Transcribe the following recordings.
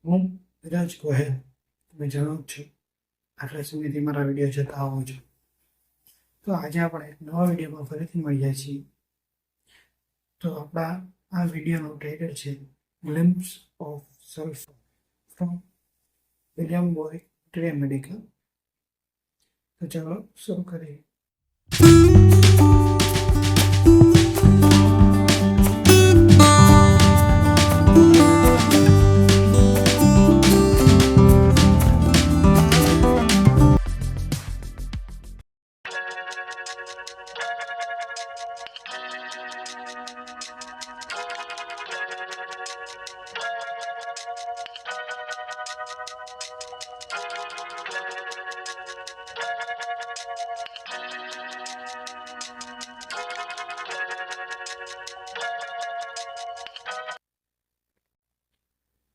હું વિરાજ ગોહેલ. તમે જાણો જ છો, આટલા સમયથી મારા વિડીયો જોતા આવો છો. તો આજે આપણે એક નવા વિડીયોમાં ફરીથી મળ્યા છીએ. તો આપણા આ વિડીયોનું ટાઇટલ છે glimpse of sulphur from William બોય ટ્રે મેડિકલ. તો ચાલો શરૂ કરીએ.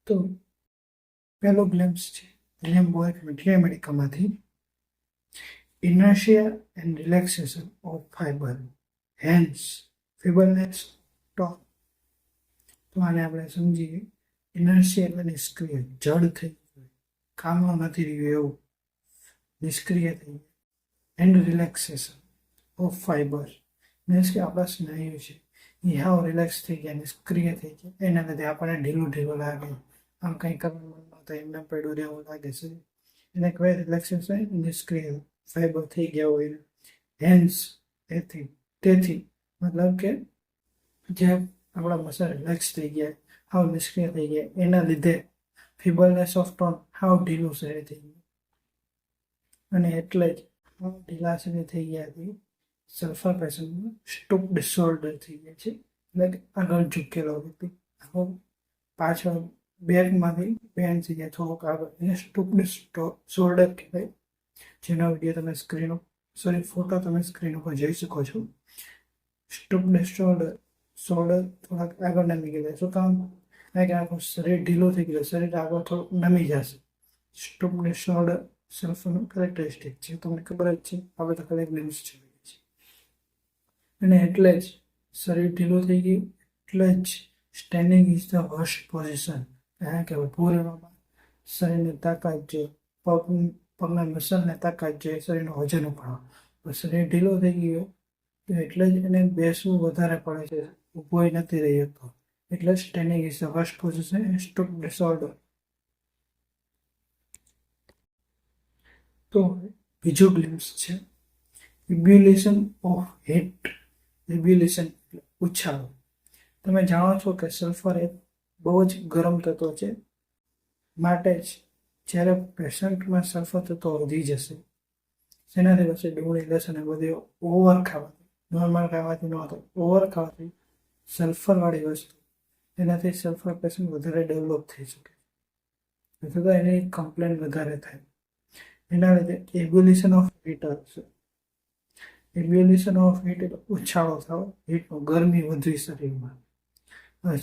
તો પહેલો ગ્લિમ્પ્સ છે વિલિયમ બોય ટ્રે મેડિકલમાંથી. inertia and relaxation of fiber, hence feebleness torque. તો આને આપણે સમજીએ. ઇનર્શિયા એટલે નિષ્ક્રિય, જડ થઈ ગયું, કામમાં નથી રહ્યું એવું, નિષ્ક્રિય થઈ ગયું. And relaxation of fibre means કે આપણા સ્નાયુ છે એ હાવ રિલેક્સ થઈ ગયા, નિષ્ક્રિય થઈ ગયા. એના લીધે આપણને ઢીલું ઢીલું લાગે, આમ કંઈ કરવાનું મન ન થાય, એમને પડ્યું રહેવું લાગે છે. એને કહેવાય રિલેક્સેશન, નિષ્ક્રિય ફાઈબર થઈ ગયા હોય. હેન્સ તેથી મતલબ કે જે આપણા મસલ રિલેક્સ થઈ ગયા, હાવ નિષ્ક્રિય થઈ ગયા, એના લીધે ફીબલનેસ ઓફ ટોન, હાવ ઢીલું શરીર થઈ ગયું. અને એટલે જ હાવ ઢીલા શરીર થઈ ગયાથી સલ્ફર પેશન્ટમાં સ્ટૂપ ડિસઓર્ડર થઈ જાય છે. એટલે કે આગળ ઝૂકેલો વ્યક્તિ આખો પાછળ બેકમાંથી બેન્ડ થઈ જાય થોડોક આગળ, એને સ્ટૂપ ડિસઓર્ડર કહેવાય. જેનો વિડીયો તમે ફોટો તમે સ્ક્રીન ઉપર જોઈ શકો છો. સ્ટૂપ ડિસઓર્ડર થોડાક આગળ નમી ગયા. શું કામ? કારણ કે આખું શરીર ઢીલું થઈ ગયું, શરીર આગળ થોડુંક નમી જશે. સ્ટૂપ ડિસઓર્ડર સલ્ફરનું કેરેક્ટરિસ્ટિક છે, તમને ખબર જ છે. આપણે તો ખાલી ગ્લિમ્સ છે. અને એટલે જ શરીર ઢીલું થઈ ગયું, એટલે જ standing is the worst position. કારણ કે ઊભું રહેવામાં શરીરની તાકાત જોઈએ, પગના મસલને તાકાત જોઈએ, શરીરનું વજન ઉપાડવા. શરીર ઢીલું થઈ ગયું એટલે જ એને બેસવું વધારે પડે છે, ઊભો નથી રહી શકતો. એટલે standing is the worst position, stoop disorder. તો બીજું ગ્લિમ્સ છે ઇબ્યુલેશન ઓફ હીટ. ઇબ્યુલેશન એટલે ઉછાળો. તમે જાણો છો કે સલ્ફર એક બહુ જ ગરમ તત્વ છે, માટે જ જ્યારે પેશન્ટમાં સલ્ફર તત્વ વધી જશે, જેનાથી પછી ડુંગળી, લસણ એ બધી ઓવર ખાવાથી, નોર્મલ ખાવાથી ન હતો, ઓવર ખાવાથી સલ્ફરવાળી વસ્તુ, એનાથી સલ્ફર પેશન્ટ વધારે ડેવલપ થઈ શકે અથવા એની કમ્પ્લેન વધારે થાય. એના લીધે એબ્યુલેશન ઓફ હીટ આવશે. એબ્યુલેશન ઓફ હીટ એટલે ઉછાળો થવો, હીટનો ગરમી વધવી શરીરમાં.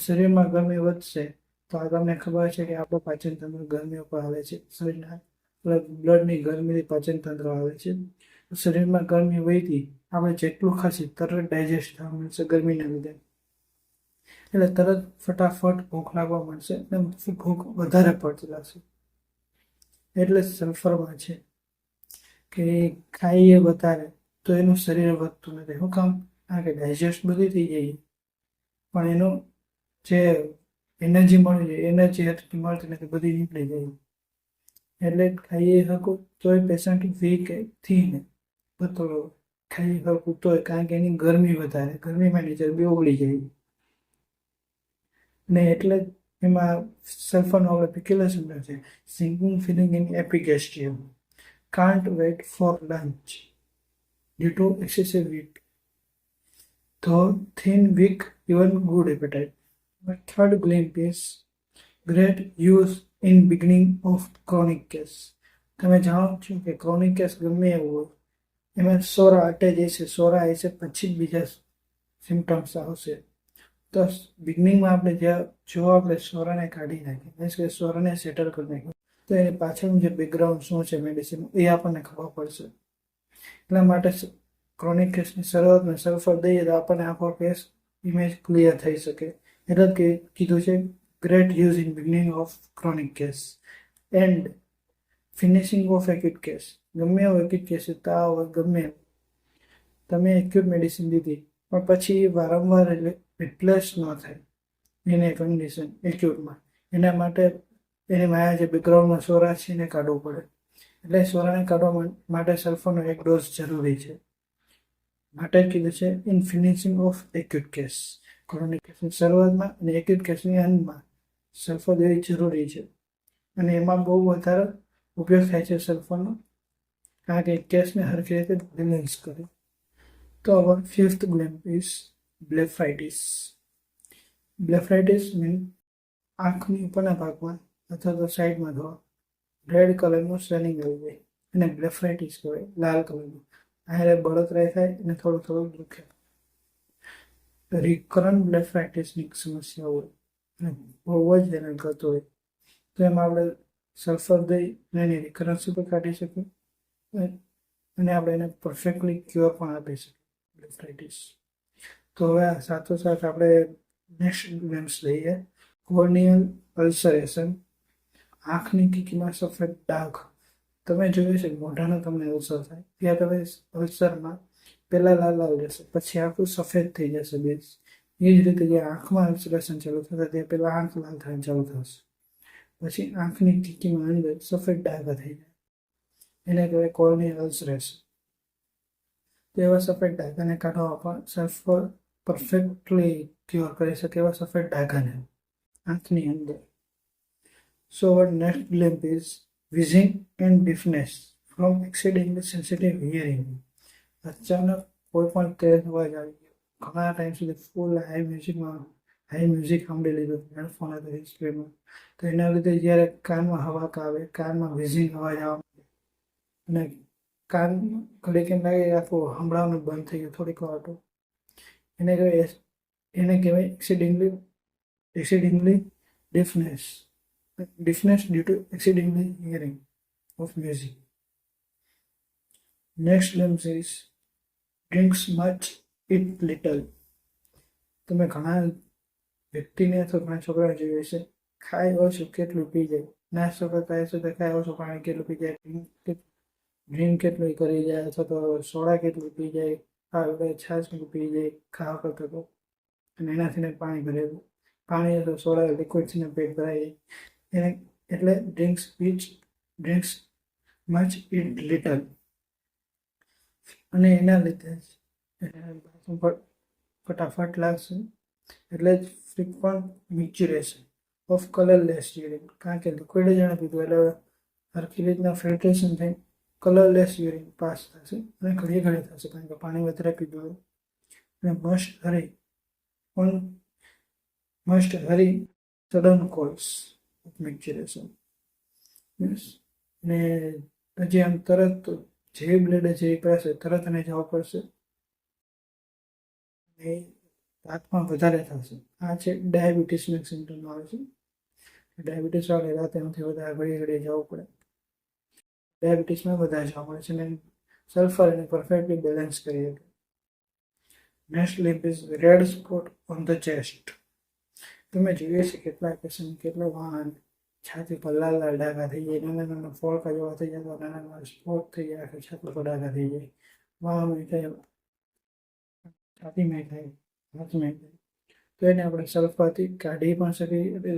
શરીરમાં ગરમી વધશે તો આ તમને ખબર છે કે આપણું પાચન તંત્ર ગરમી ઉપર આવે છે. શરીરના બ્લડની ગરમીથી પાચન તંત્ર આવે છે. શરીરમાં ગરમી વધી, આપણે જેટલું ખાસી તરત ડાયજેસ્ટ થવા મળશે ગરમીના લીધે. એટલે તરત ફટાફટ ભૂખ લાગવા મળશે અને ભૂખ વધારે પડતી લાગશે. એટલે સલ્ફરમાં છે કે ખાઈએ વધારે તો એનું શરીર વધતું નથી. શું કામ? કારણ કે ડાયજેસ્ટ બધી થઈ જાય, પણ એનું જે એનર્જી મળી જાય, એનર્જી એટલી મળતી નથી, બધી નીકળી જાય. એટલે ખાઈ શકું તોય પેશન્ટ વીક થઈને પતળો ખાઈ શકું તોય, કારણ કે એની ગરમી વધારે, ગરમીમાં નીચે બે ઓગળી જાય. ને એટલે જ એમાં સલ્ફરનો આપણે પેક્યુલર શબ્દ છે sinking feeling in epigastrium, can't wait for lunch due to excessive heat. Though thin, weak, even good appetite. But third glimpse is great use in beginning of chronic case. તમે જાણો છો કે ક્રોનિક કેસ ગમે એવું હોય, એમાં સોરા અટે જશે, સોરા આવશે પછી બીજા સિમ્ટમ્સ આવશે. તો બિગનિંગમાં આપણે જો આપણે સોરાને કાઢી નાખીએ, મીન્સ કે સોરાને સેટલ કરી નાખીએ, તો એની પાછળનું જે બેકગ્રાઉન્ડ શું છે મેડિસિન, એ આપણને ખબર પડશે. એટલા માટે ક્રોનિક કેસની શરૂઆતમાં સલ્ફર દઈએ તો આપણને આખો કેસ ઇમેજ ક્લિયર થઈ શકે. એટલે જ કીધું છે great use in beginning of chronic case and finishing of acute case. ગમે એવો એક્યુટ કેસ તાવ હોય ગમે તમે એક્યુટ મેડિસિન લીધી પણ પછી વારંવાર રિપ્લેસ ન થાય એને કન્ડિશન એક્યુટમાં એના માટે એની માયા જે બેકગ્રાઉન્ડમાં સોરા છે એને કાઢવું પડે એટલે સોરાને કાઢવા માટે સલ્ફરનો એક ડોઝ જરૂરી છે માટે કીધું છે in finishing of acute case chronic કેસની શરૂઆતમાં અને એક્યુટ કેસની અંતમાં સલ્ફર દેવી જરૂરી છે અને એમાં બહુ વધારે ઉપયોગ થાય છે સલ્ફરનો કારણ કે કેસને હરખી રીતે બેલેન્સ કરે તો હવે ફિફ્થ ગ્લેમ્પ ઇઝ બ્લેફાઇટિસ. બ્લેફાઇટિસ મીન આંખની ઉપરના ભાગમાં અથવા તો સાઈડમાં ધોવા રેડ કલરનું સ્વેલિંગ આવી જાય અને બ્લેફાઇટિસ કહેવાય લાલ કલરનું આરે બળતરાય થાય અને થોડું થોડું દુખે રિકરન્ટ બ્લેફાઇટિસની સમસ્યા હોય અને બહુ જ હેરાન કરતો હોય તો એમાં આપણે સલ્ફર દઈ એની રિકરન્સી પણ કાઢી શકીએ અને આપણે એને પરફેક્ટલી ક્યોર પણ આપી શકીએ બ્લેફાઇટિસ. તો હવે સાથોસાથ આપણે નેક્સ્ટ ગ્લેમ્સ લઈએ કોર્નિયલ અલ્સરેશન આંખની કીકીમાં સફેદ ડાઘ. તમે જોયું છે મોઢાનો તમને અલ્સર થાય ત્યાં તમે અલ્સરમાં પહેલાં લાલ લાલ જશે પછી આંખું સફેદ થઈ જશે બેઝ એ જ રીતે જે આંખમાં અલ્સરેશન ચાલુ થતા ત્યાં પહેલાં આંખ લાલ થવાનું ચાલુ થશે પછી આંખની કીકીમાં અંદર સફેદ ડાઘા થઈ જાય એને કહેવાય કોર્નિયલ અલ્સરેશન. તો એવા સફેદ ડાઘાને કાઢવા પણ સલ્ફર પરફેક્ટલી ક્યોર કરી શકે એવા સફેદ ડાઘાને આંખની અંદર. So our next glimpse is wheezing and deafness from exceedingly sensitive hearing. અચાનક કોઈ પણ તેજ અવાજ આવી ગયો ઘણા ટાઈમ સુધી ફૂલ હાઈ મ્યુઝિક સાંભળી લીધું હેડફોન હતો હિસ્ટ્રીમાં તો એના લીધે જ્યારે કાનમાં હવાક આવે કાનમાં વિઝિંગ અવાજ આવવા અને કાન ઘડી કેમ લાગે આખું સંભળાવવાનું બંધ થઈ ગયું થોડીક વાર હતો એને કહેવાય એક્સિડિંગલી deafness due to exceedingly hearing of music. Next glimpse is drinks much, eat little. તમે ઘણા વ્યક્તિને અથવા ઘણા છોકરા જોઈએ છે ખાય ઓછું કેટલું પી જાય નાસ્તો કરતા હશે તો ખાય ઓછું પાણી કેટલું પી જાય ડ્રિંક કેટલું કરી જાય અથવા તો સોડા કેટલું પી જાય છાશ કેટલું પી જાય ખાવા કરતો તો અને એનાથી પાણી ભરેલું પાણી તો સોડા લિક્વિડથી પેટ ભરાય જાય એટલે ડ્રિંક્સ મચ ઇટ લિટલ અને એના લીધે ફટાફટ લાગશે એટલે જ ફ્રીક્વન્ટ મિક્ચુરેશન ઓફ કલરલેસ યુરિન કારણ કે લિક્વિડ જાણે પીધું એટલે સરખી રીતના ફિલ્ટ્રેશન થઈ કલરલેસ યુરિન પાસ થશે અને ઘડીએ ઘડી થશે કારણ કે પાણી વધારે પીધું હોય અને must hurry sudden calls of micturition ને હજી આમ તરત જે બ્લેડ જે પડશે તરત એને જવા પડશે એ રાતમાં વધારે થશે આ છે ડાયાબિટીસનું સિમ્ટમ આવે છે ડાયાબિટીસ વાળે રાતે નથી વધારે ઘડી ઘડી જવું પડે ડાયાબિટીસમાં વધારે જવા મળે છે અને સલ્ફર એને પરફેક્ટલી બેલેન્સ કરી શકે. Next glimpse is red spot on the chest. તમે જોઈએ છે કેટલા પેશન્ટ કેટલા વાહન છાતી પર લાલ લાલ ડાઘા થઈ જાય નાના નાના ફોડકા જેવા થઈ જાય નાના નાના સ્પોટ થઈ જાય આખી છાતી પર ડાઘા થઈ જાય વાહમાં થાય છાતીમાં થાય હાથમાં થાય તો એને આપણે સલ્ફરથી કાઢી પણ શકીએ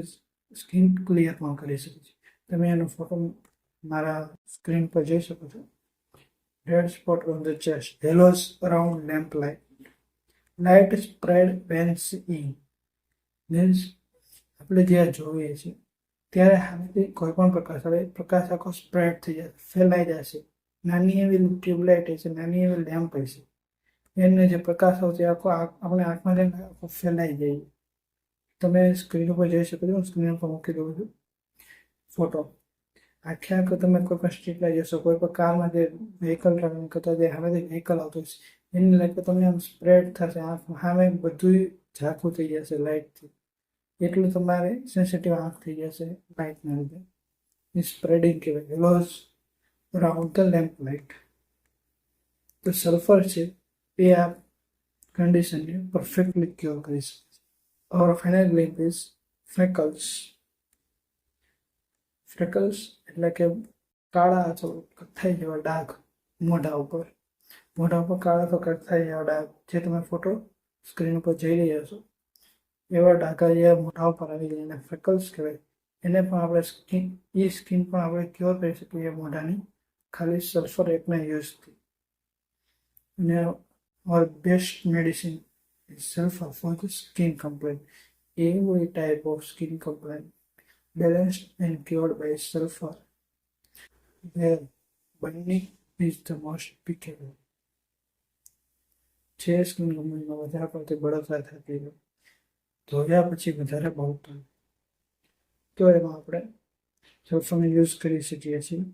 સ્કિન ક્લિયર પણ કરી શકીએ છીએ. તમે એનો ફોટો મારા સ્ક્રીન પર જોઈ શકો છો. Red spot on the chest halos around lamp light spread veins in means આપણે જ્યાં જોઈએ છીએ ત્યારે હાથથી કોઈ પણ પ્રકાશ આખો સ્પ્રેડ થઈ જશે ફેલાઈ જશે નાની એવી ટ્યુબલાઇટ હશે નાની એવી લેમ્પ હશે એને જે પ્રકાશ આવશે આખો આપણે આંખમાં જઈને આખો ફેલાઈ જાય. તમે સ્ક્રીન ઉપર જોઈ શકો છો સ્ક્રીન પર મૂકી દઉં છું ફોટો આખે આખો તમે કોઈ પણ સ્ટ્રીટ લાઈ જશો કોઈ પણ કારમાં જે વ્હીકલ ટ્રાવેલિંગ કરતા જે સામેથી વ્હીકલ આવતું હશે એની લાઈટ તમને આમ સ્પ્રેડ થશે આંખ સામે બધું ઝાંખું થઈ જશે લાઇટથી એટલું તમારે સેન્સિટિવ આંખ થઈ જશે લાઇટના લીધે એ સ્પ્રેડિંગ કહેવાય હેલોસ અરાઉન્ડ ધ લેમ્પ લાઇટ. તો સલ્ફર છે એ આ કન્ડિશનને પરફેક્ટલી ક્યોર કરી શકે છે. Our final glimpse is freckles. Freckles એટલે કે કાળા અથવા કથ્થાઈ જેવા ડાઘ મોઢા ઉપર કાળા અથવા કથ્થાઈ જેવા ડાઘ, જે તમે ફોટો સ્ક્રીન ઉપર જોઈ રહ્યા છો એવા ડાઘા જે મોઢા ઉપર આવી જાય એને ફ્રેકલ્સ કહેવાય. એને પણ આપણે સ્કિન પણ આપણે ક્યોર કરી શકીએ મોઢાની, ખાલી સલ્ફર એકના યુઝથી. અને our best medicine is sulfur for the skin complaint. Every type of skin complaint balanced and cured by sulfur, where burning is the most applicable. જે સ્કિન કમ્પ્લેન્ટમાં વધારે પડતી બળતરા થતી હોય, ધોયા પછી વધારે બળતું, તો એમાં આપણે સલ્ફરનો યુઝ કરી શકીએ છીએ.